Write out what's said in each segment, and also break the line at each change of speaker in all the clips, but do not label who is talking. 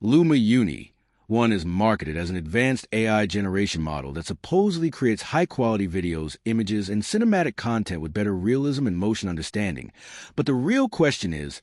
Luma Uni-1 is marketed as an advanced AI generation model that supposedly creates high-quality videos, images, and cinematic content with better realism and motion understanding. But the real question is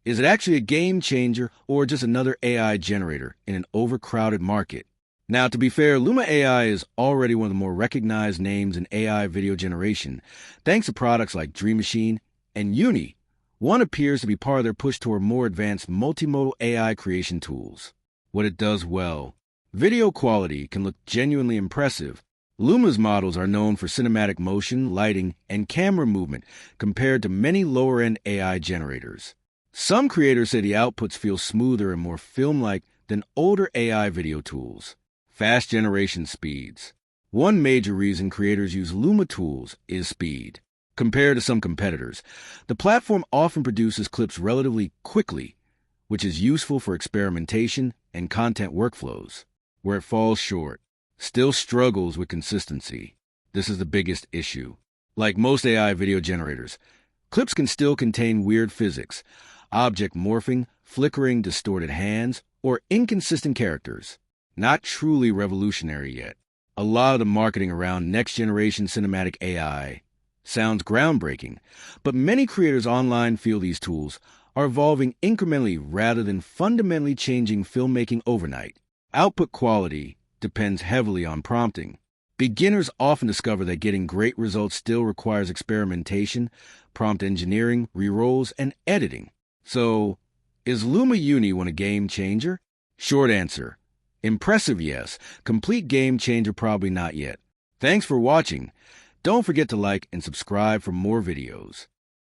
it actually a game changer or just another AI generator in an overcrowded market? Now, to be fair, Luma AI is already one of the more recognized names in AI video generation, thanks to products like Dream Machine and Uni. One appears to be part of their push toward more advanced multimodal AI creation tools. What it does well. Video quality can look genuinely impressive. Luma's models are known for cinematic motion, lighting, and camera movement compared to many lower-end AI generators. Some creators say the outputs feel smoother and more film-like than older AI video tools. Fast generation speeds. One major reason creators use Luma tools is speed. Compared to some competitors, the platform often produces clips relatively quickly, which is useful for experimentation and content workflows. Where it falls short, still struggles with consistency. This is the biggest issue. Like most AI video generators, clips can still contain weird physics, object morphing, flickering, distorted hands, or inconsistent characters. Not truly revolutionary yet. A lot of the marketing around next-generation cinematic AI sounds groundbreaking, but many creators online feel these tools are evolving incrementally rather than fundamentally changing filmmaking overnight. Output quality depends heavily on prompting. Beginners often discover that getting great results still requires experimentation, prompt engineering, re-rolls, and editing. So, is Luma Uni-1 a game changer? Short answer. Impressive, yes. Complete game changer, probably not yet. Thanks for watching. Don't forget to like and subscribe for more videos.